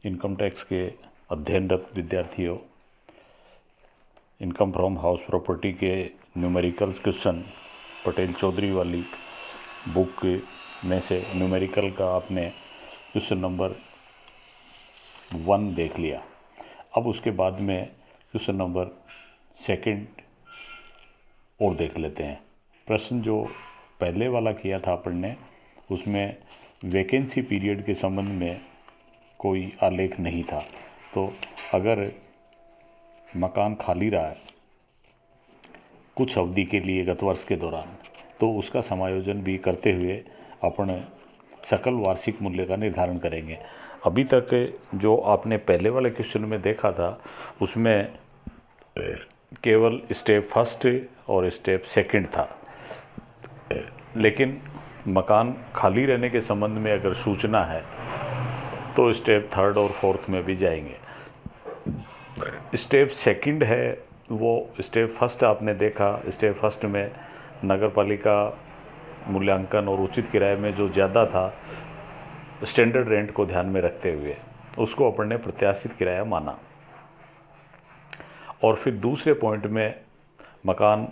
Income tax के अध्ययनरत विद्यार्थियों, इनकम फ्रॉम हाउस प्रॉपर्टी के न्यूमेरिकल्स क्वेश्चन पटेल चौधरी वाली बुक में से न्यूमेरिकल का आपने क्वेश्चन नंबर 1 देख लिया। अब उसके बाद में क्वेश्चन नंबर 2 और देख लेते हैं। प्रश्न जो पहले वाला किया था अपन ने, उसमें वैकेंसी पीरियड के संबंध में कोई आलेख नहीं था। तो अगर मकान खाली रहा है कुछ अवधि के लिए गत वर्ष के दौरान, तो उसका समायोजन भी करते हुए अपन सकल वार्षिक मूल्य का निर्धारण करेंगे। अभी तक जो आपने पहले वाले क्वेश्चन में देखा था, उसमें केवल स्टेप फर्स्ट और स्टेप सेकंड था, लेकिन मकान खाली रहने के संबंध में अगर सूचना है तो स्टेप 3 और 4 में भी जाएंगे। स्टेप सेकंड है वो स्टेप फर्स्ट आपने देखा। स्टेप फर्स्ट में नगर पालिका मूल्यांकन और उचित किराए में जो ज़्यादा था, स्टैंडर्ड रेंट को ध्यान में रखते हुए उसको अपन ने प्रत्याशित किराया माना। और फिर दूसरे पॉइंट में मकान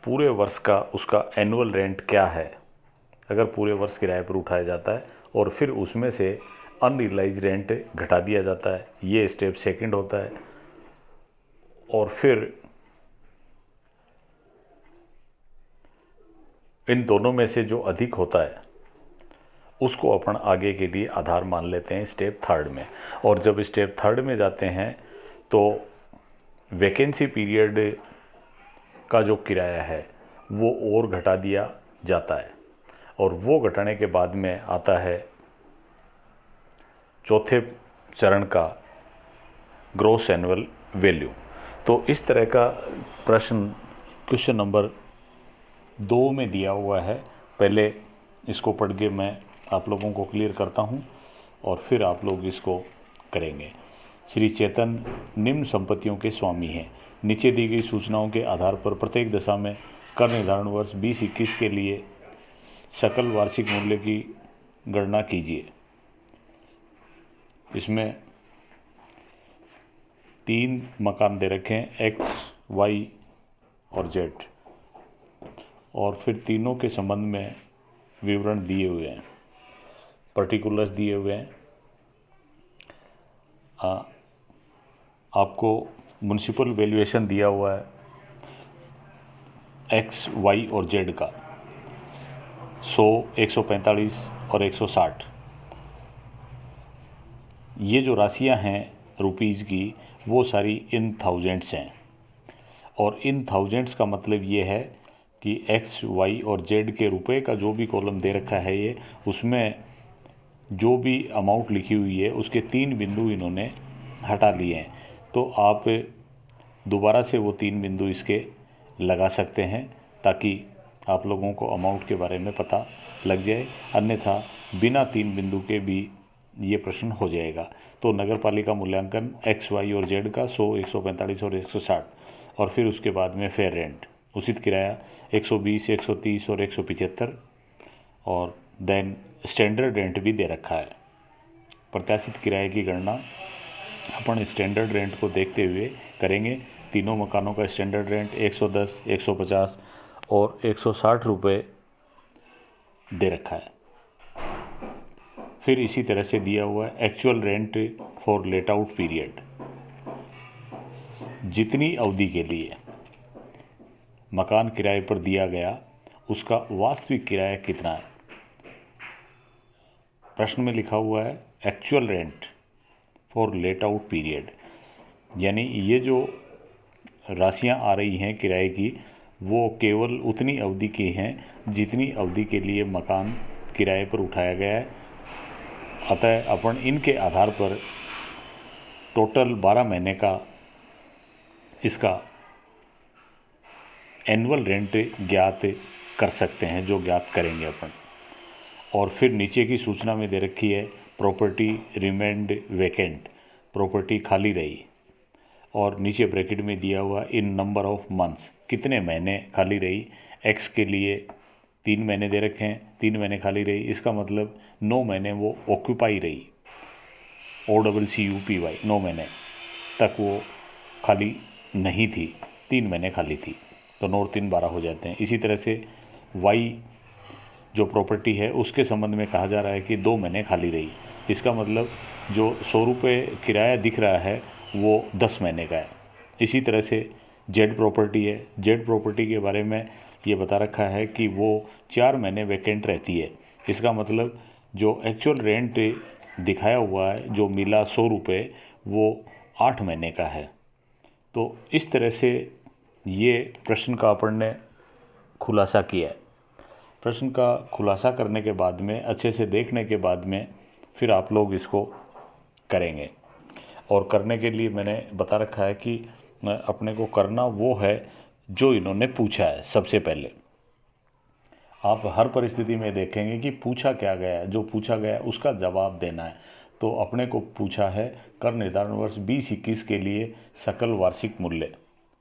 पूरे वर्ष का उसका एनुअल रेंट क्या है, अगर पूरे वर्ष किराए पर उठाया जाता है, और फिर उसमें से अनरियलाइज रेंट घटा दिया जाता है। ये स्टेप सेकंड होता है। और फिर इन दोनों में से जो अधिक होता है उसको अपन आगे के लिए आधार मान लेते हैं स्टेप 3 में। और जब स्टेप 3 में जाते हैं तो वैकेंसी पीरियड का जो किराया है वो और घटा दिया जाता है, और वो घटाने के बाद में आता है चौथे चरण का ग्रॉस एनुअल वैल्यू। तो इस तरह का प्रश्न क्वेश्चन नंबर 2 में दिया हुआ है। पहले इसको पढ़ के मैं आप लोगों को क्लियर करता हूँ और फिर आप लोग इसको करेंगे। श्री चेतन निम्न संपत्तियों के स्वामी हैं। नीचे दी गई सूचनाओं के आधार पर प्रत्येक दशा में कर निर्धारण वर्ष 2021 के लिए सकल वार्षिक मूल्य की गणना कीजिए। इसमें 3 मकान दे रखे हैं, एक्स, वाई और जेड, और फिर तीनों के संबंध में विवरण दिए हुए हैं, पर्टिकुलर्स दिए हुए हैं। आपको म्युनिसिपल वैल्यूएशन दिया हुआ है एक्स, वाई और जेड का 100, 145 और 160। ये जो राशियां हैं रुपीज़ की, वो सारी इन थाउजेंड्स हैं। और इन थाउजेंड्स का मतलब ये है कि एक्स, वाई और जेड के रुपए का जो भी कॉलम दे रखा है ये, उसमें जो भी अमाउंट लिखी हुई है उसके 3 बिंदु इन्होंने हटा लिए हैं। तो आप दोबारा से वो 3 बिंदु इसके लगा सकते हैं ताकि आप लोगों को अमाउंट के बारे में पता लग जाए, अन्यथा बिना 3 बिंदु के भी ये प्रश्न हो जाएगा। तो नगर पालिका मूल्यांकन एक्स, वाई और जेड का 100, 145 और 160, और फिर उसके बाद में फेयर रेंट उचित किराया 120, 130 और 175, और देन स्टैंडर्ड रेंट भी दे रखा है। प्रत्याशित किराए की गणना अपन स्टैंडर्ड रेंट को देखते हुए करेंगे। तीनों मकानों का स्टैंडर्ड रेंट 110, 150 और 160 रुपये दे रखा है। फिर इसी तरह से दिया हुआ है actual rent for let out period, जितनी अवधि के लिए मकान किराए पर दिया गया उसका वास्तविक किराया कितना है। प्रश्न में लिखा हुआ है actual rent for let out period, यानी ये जो राशियां आ रही हैं किराए की, वो केवल उतनी अवधि की हैं जितनी अवधि के लिए मकान किराए पर उठाया गया है। अतः अपन इनके आधार पर टोटल 12 महीने का इसका एनुअल रेंट ज्ञात कर सकते हैं, जो ज्ञात करेंगे अपन। और फिर नीचे की सूचना में दे रखी है प्रॉपर्टी रिमेंड वैकेंट, प्रॉपर्टी खाली रही, और नीचे ब्रैकेट में दिया हुआ इन नंबर ऑफ मंथ्स, कितने महीने खाली रही। एक्स के लिए 3 महीने दे रखे हैं, 3 महीने खाली रही, इसका मतलब 9 महीने वो ऑक्यूपाई रही। OCCUPY 9 महीने तक वो खाली नहीं थी, 3 महीने खाली थी, तो 9 और 3 12 हो जाते हैं। इसी तरह से वाई जो प्रॉपर्टी है उसके संबंध में कहा जा रहा है कि 2 महीने खाली रही, इसका मतलब जो 100 रुपये किराया दिख रहा है वो 10 महीने का है। इसी तरह से जेड प्रॉपर्टी है, जेड प्रॉपर्टी के बारे में ये बता रखा है कि वो 4 महीने वैकेंट रहती है, इसका मतलब जो एक्चुअल रेंट दिखाया हुआ है जो मिला 100 रुपये वो 8 महीने का है। तो इस तरह से ये प्रश्न का अपन ने खुलासा किया है। प्रश्न का खुलासा करने के बाद में, अच्छे से देखने के बाद में फिर आप लोग इसको करेंगे। और करने के लिए मैंने बता रखा है कि अपने को करना वो है जो इन्होंने पूछा है। सबसे पहले आप हर परिस्थिति में देखेंगे कि पूछा क्या गया है, जो पूछा गया है उसका जवाब देना है। तो अपने को पूछा है कर निर्धारण वर्ष 2021 के लिए सकल वार्षिक मूल्य,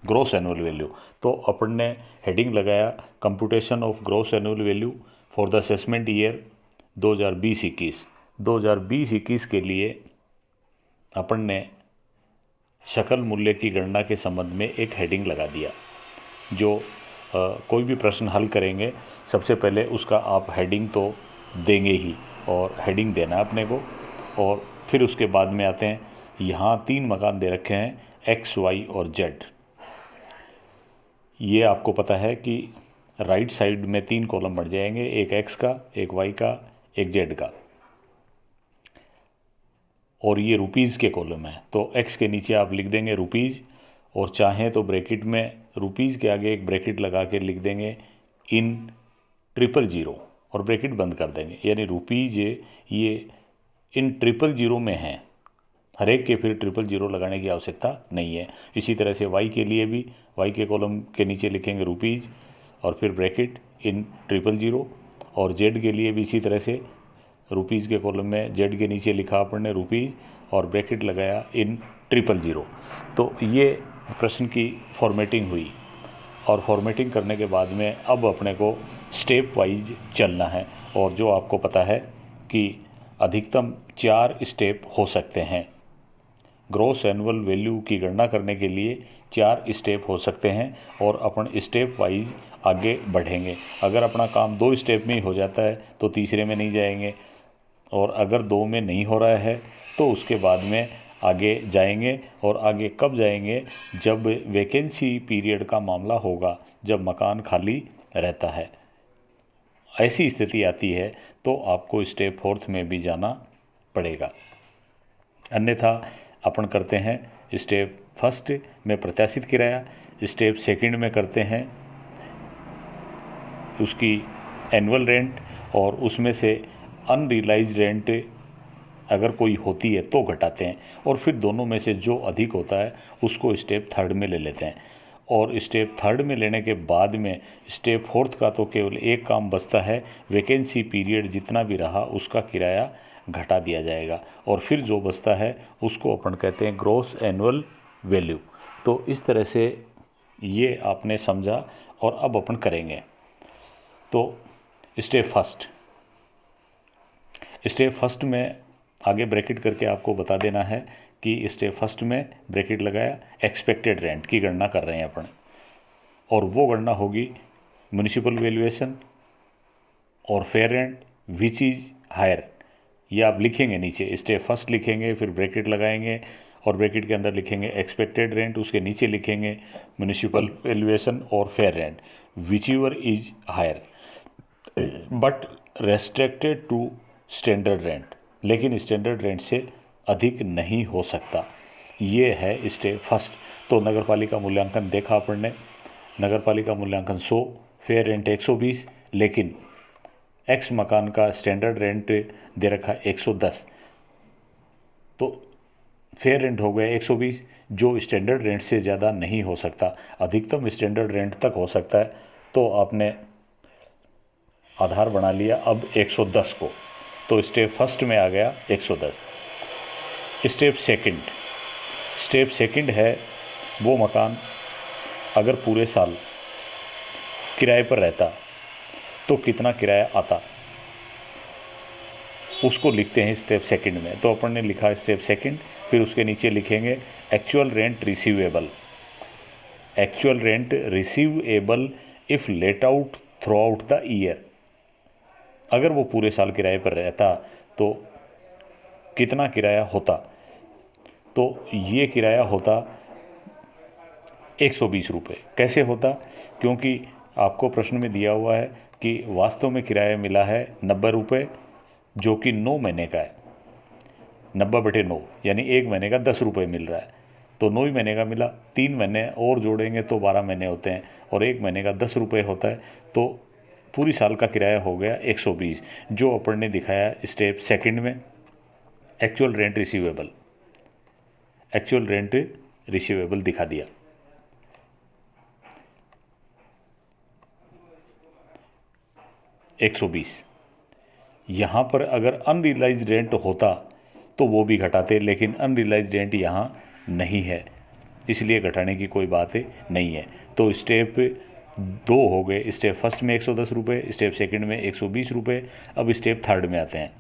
ग्रॉस एनुअल वैल्यू। तो अपन ने हेडिंग लगाया computation of gross annual value for the assessment year 2020-21। 2020-21 के लिए अपन ने सकल मूल्य की गणना के संबंध में एक हेडिंग लगा दिया। जो कोई भी प्रश्न हल करेंगे सबसे पहले उसका आप हेडिंग तो देंगे ही, और हेडिंग देना है अपने को। और फिर उसके बाद में आते हैं, यहाँ 3 मकान दे रखे हैं एक्स, वाई और जेड। ये आपको पता है कि राइट साइड में 3 कॉलम बढ़ जाएंगे, एक एक्स का, एक वाई का, एक जेड का, और ये रुपीज़ के कॉलम है। तो एक्स के नीचे आप लिख देंगे रुपीज़, और चाहें तो ब्रैकेट में रुपीज़ के आगे एक ब्रैकेट लगा के लिख देंगे इन 000 और ब्रैकेट बंद कर देंगे, यानी रुपीज़ ये इन 000 में है। हर एक के फिर 000 लगाने की आवश्यकता नहीं है। इसी तरह से वाई के लिए भी वाई के कॉलम के नीचे लिखेंगे रुपीज़ और फिर ब्रैकेट इन 000, और जेड के लिए भी इसी तरह से रुपीज़ के कॉलम में जेड के नीचे लिखा अपन ने रुपीज़ और ब्रैकेट लगाया इन 000। तो ये प्रश्न की फॉर्मेटिंग हुई, और फॉर्मेटिंग करने के बाद में अब अपने को स्टेप वाइज चलना है। और जो आपको पता है कि अधिकतम 4 स्टेप हो सकते हैं। ग्रॉस एनुअल वैल्यू की गणना करने के लिए 4 स्टेप हो सकते हैं, और अपन स्टेप वाइज आगे बढ़ेंगे। अगर अपना काम 2 स्टेप में ही हो जाता है तो तीसरे में नहीं जाएंगे, और अगर 2 में नहीं हो रहा है तो उसके बाद में आगे जाएंगे। और आगे कब जाएंगे? जब वैकेंसी पीरियड का मामला होगा, जब मकान खाली रहता है, ऐसी स्थिति आती है तो आपको स्टेप 4 में भी जाना पड़ेगा। अन्यथा अपन करते हैं स्टेप 1 में प्रत्याशित किराया, स्टेप 2 में करते हैं उसकी एनुअल रेंट, और उसमें से अनरियलाइज्ड रेंट अगर कोई होती है तो घटाते हैं, और फिर दोनों में से जो अधिक होता है उसको स्टेप 3 में ले लेते हैं। और स्टेप 3 में लेने के बाद में स्टेप 4 का तो केवल एक काम बचता है, वैकेंसी पीरियड जितना भी रहा उसका किराया घटा दिया जाएगा, और फिर जो बचता है उसको अपन कहते हैं ग्रॉस एनुअल वैल्यू। तो इस तरह से ये आपने समझा, और अब अपन करेंगे। तो स्टेप 1 में आगे ब्रैकेट करके आपको बता देना है कि स्टेप 1 में ब्रैकेट लगाया एक्सपेक्टेड रेंट की गणना कर रहे हैं अपन, और वो गणना होगी म्युनिसिपल वैल्यूएशन और fair rent which is higher. ये आप लिखेंगे नीचे, स्टेप 1 लिखेंगे, फिर ब्रैकेट लगाएंगे और ब्रैकेट के अंदर लिखेंगे एक्सपेक्टेड रेंट, उसके नीचे लिखेंगे म्युनिसिपल वैल्यूएशन और fair rent whichever is higher but restricted to standard rent, लेकिन स्टैंडर्ड रेंट से अधिक नहीं हो सकता। ये है स्टेप 1। तो नगरपालिका मूल्यांकन देखा अपन ने, नगरपालिका मूल्यांकन 100, फेयर रेंट 120, लेकिन एक्स मकान का स्टैंडर्ड रेंट दे रखा 110, तो फेयर रेंट हो गया 120, जो स्टैंडर्ड रेंट से ज़्यादा नहीं हो सकता, अधिकतम स्टैंडर्ड रेंट तक हो सकता है। तो आपने आधार बना लिया अब 110 को, तो स्टेप 1 में आ गया 110। स्टेप सेकंड है वो मकान अगर पूरे साल किराए पर रहता तो कितना किराया आता, उसको लिखते हैं स्टेप सेकंड में। तो अपन ने लिखा स्टेप सेकंड, फिर उसके नीचे लिखेंगे actual rent receivable. Actual rent receivable if let out through out the year. अगर वो पूरे साल किराए पर रहता तो कितना किराया होता? तो ये किराया होता 120 रुपये। कैसे होता? क्योंकि आपको प्रश्न में दिया हुआ है कि वास्तव में किराया मिला है 90 रुपये, जो कि 9 महीने का है। 90/9 यानी 1 महीने का 10 रुपये मिल रहा है, तो 9 ही महीने का मिला। 3 महीने और जोड़ेंगे तो 12 महीने होते हैं, और 1 महीने का 10 रुपये होता है, तो पूरी साल का किराया हो गया 120, जो अपन ने दिखाया स्टेप सेकंड में। Actual rent receivable, actual rent receivable दिखा दिया। $120। यहाँ पर अगर अनरियलाइज्ड रेंट होता तो वो भी घटाते, लेकिन अनरियलाइज्ड रेंट यहाँ नहीं है, इसलिए घटाने की कोई बात नहीं है। तो स्टेप 2 हो गए। स्टेप फर्स्ट में 110 रुपये, स्टेप सेकंड में 120 रुपये। अब स्टेप थर्ड में आते हैं।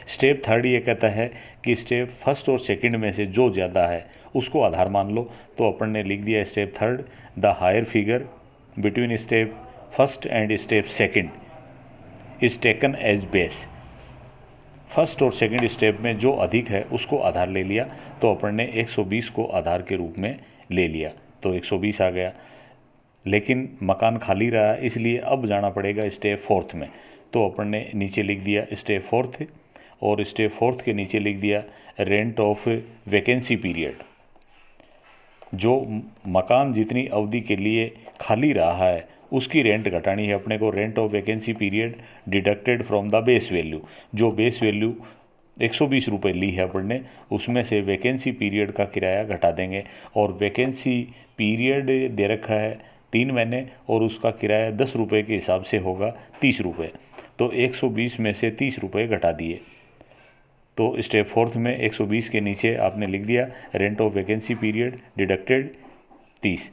स्टेप थर्ड ये कहता है कि स्टेप फर्स्ट और सेकंड में से जो ज़्यादा है उसको आधार मान लो। तो अपन ने लिख दिया step third, the higher figure between step first and step second is taken as base. First और सेकंड स्टेप में जो अधिक है उसको आधार ले लिया, तो अपन ने 120 को आधार के रूप में ले लिया, तो 120 आ गया। लेकिन मकान खाली रहा, इसलिए अब जाना पड़ेगा स्टेप फोर्थ में। तो अपन ने नीचे लिख दिया स्टेप फोर्थ, और स्टेप फोर्थ के नीचे लिख दिया रेंट ऑफ वैकेंसी पीरियड। जो मकान जितनी अवधि के लिए खाली रहा है उसकी रेंट घटानी है अपने को। Rent of vacancy period deducted from the base value. जो बेस वैल्यू 120 रुपये ली है अपन ने, उसमें से वैकेंसी पीरियड का किराया घटा देंगे। और वैकेंसी पीरियड दे रखा है 3 महीने, और उसका किराया 10 रुपये के हिसाब से होगा 30 रुपये। तो 120 में से 30 रुपये घटा दिए। तो स्टेप फोर्थ में 120 के नीचे आपने लिख दिया rent of vacancy period deducted 30,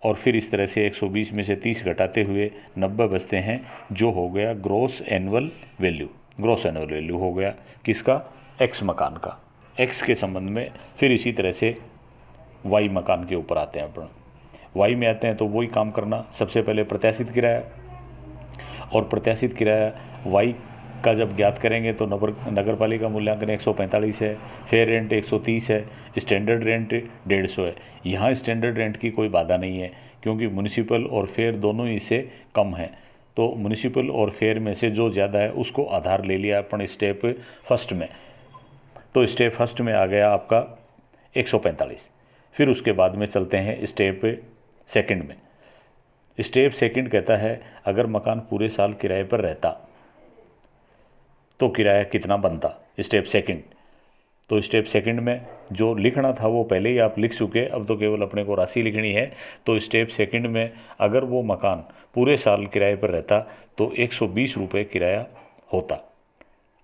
और फिर इस तरह से 120 में से 30 घटाते हुए 90 बचते हैं, जो हो गया gross annual value. Gross annual value हो गया किसका? एक्स मकान का। एक्स के संबंध में फिर इसी तरह से वाई मकान के ऊपर आते हैं अपन। वाई में आते हैं तो वही काम करना। सबसे पहले प्रत्याशित किराया, और प्रत्याशित किराया वाई का जब ज्ञात करेंगे तो नगर पालिका मूल्यांकन 145 है, फेयर रेंट 130 है, स्टैंडर्ड रेंट 150 है। यहाँ स्टैंडर्ड रेंट की कोई बाधा नहीं है, क्योंकि म्यूनिसिपल और फेयर दोनों ही से कम है। तो म्यूनिसिपल और फेयर में से जो ज़्यादा है उसको आधार ले लिया अपन स्टेप फर्स्ट में। तो स्टेप फर्स्ट में आ गया आपका 145। फिर उसके बाद में चलते हैं स्टेप सेकंड में। स्टेप सेकंड कहता है अगर मकान पूरे साल किराए पर रहता तो किराया कितना बनता? Step second. तो स्टेप सेकंड में जो लिखना था वो पहले ही आप लिख चुके, अब तो केवल अपने को राशि लिखनी है। तो स्टेप सेकंड में अगर वो मकान पूरे साल किराए पर रहता तो 120 रुपये किराया होता।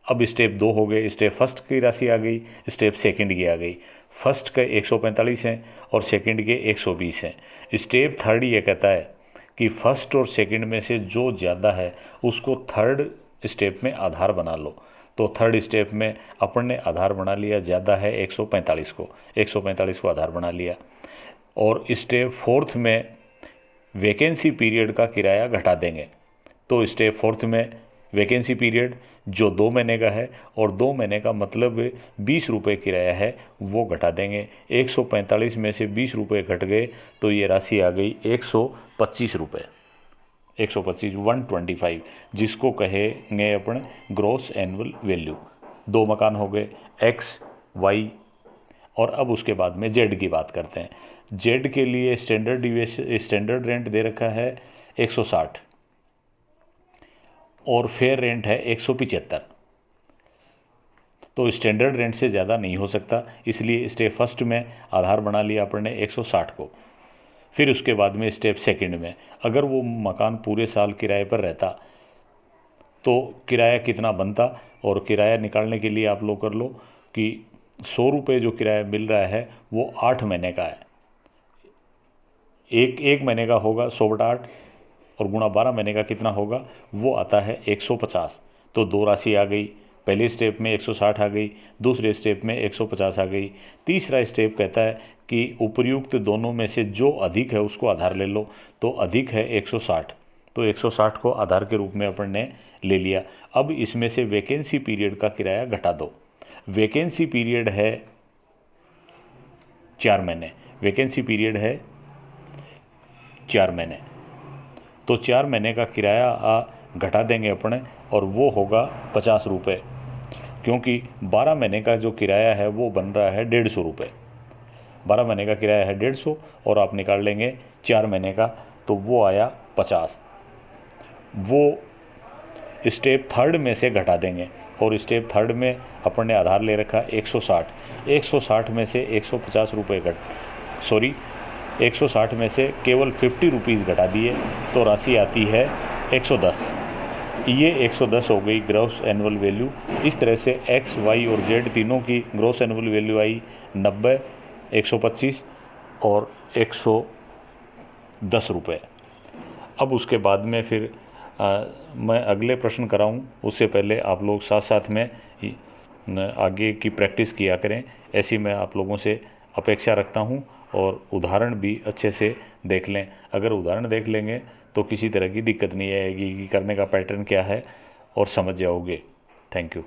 अब स्टेप 2 हो गए। स्टेप फर्स्ट की राशि आ गई, स्टेप सेकंड की आ गई। फर्स्ट के 145 हैं और सेकंड के 120 हैं। स्टेप थर्ड ये कहता है कि फर्स्ट और सेकंड में से जो ज़्यादा है उसको थर्ड स्टेप में आधार बना लो। तो थर्ड स्टेप में अपन ने आधार बना लिया, ज़्यादा है 145 को, 145 को आधार बना लिया। और स्टेप फोर्थ में वैकेंसी पीरियड का किराया घटा देंगे। तो स्टेप फोर्थ में वैकेंसी पीरियड जो 2 महीने का है, और 2 महीने का मतलब 20 रुपये किराया है, वो घटा देंगे। 145 में से 20 रुपये घट गए तो ये राशि आ गई 125 रुपये। 125 125, जिसको कहेंगे अपन ग्रॉस एनुअल वैल्यू। 2 मकान हो गए, एक्स वाई, और अब उसके बाद में जेड की बात करते हैं। जेड के लिए स्टैंडर्ड रेंट दे रखा है 160, और फेयर रेंट है 175। तो स्टैंडर्ड रेंट से ज़्यादा नहीं हो सकता, इसलिए स्टेप फर्स्ट में आधार बना लिया अपन ने 160 को। फिर उसके बाद में स्टेप सेकंड में अगर वो मकान पूरे साल किराए पर रहता तो किराया कितना बनता, और किराया निकालने के लिए आप लोग कर लो कि 100 रुपये जो किराया मिल रहा है वो 8 महीने का है। एक महीने का होगा 100/8, और गुणा 12 महीने का कितना होगा वो आता है 150। तो 2 राशि आ गई, पहले स्टेप में 160 आ गई, दूसरे स्टेप में 150 आ गई। तीसरा स्टेप कहता है कि उपर्युक्त दोनों में से जो अधिक है उसको आधार ले लो, तो अधिक है 160, तो 160 को आधार के रूप में अपन ने ले लिया। अब इसमें से वैकेंसी पीरियड का किराया घटा दो। वैकेंसी पीरियड है 4 महीने, वैकेंसी पीरियड है 4 महीने, तो 4 महीने का किराया घटा देंगे अपने और वो होगा 50 रुपये, क्योंकि 12 महीने का जो किराया है वो बन रहा है 150 रुपये। 12 महीने का किराया है 150 और आप निकाल लेंगे 4 महीने का, तो वो आया 50। वो स्टेप थर्ड में से घटा देंगे और स्टेप थर्ड में अपन ने आधार ले रखा 160। 160 में से 150 रुपये 160 में से केवल 50 रुपीज़ घटा दिए, तो राशि आती है 110। ये 110 हो गई ग्रॉस एनुअल वैल्यू। इस तरह से एक्स, वाई और जेड तीनों की ग्रॉस एनुअल वैल्यू आई 90, 125 और 110 रुपये। अब उसके बाद में फिर मैं अगले प्रश्न कराऊं, उससे पहले आप लोग साथ साथ में आगे की प्रैक्टिस किया करें, ऐसी मैं आप लोगों से अपेक्षा रखता हूं। और उदाहरण भी अच्छे से देख लें। अगर उदाहरण देख लेंगे तो किसी तरह की दिक्कत नहीं आएगी कि करने का पैटर्न क्या है और समझ जाओगे। Thank you.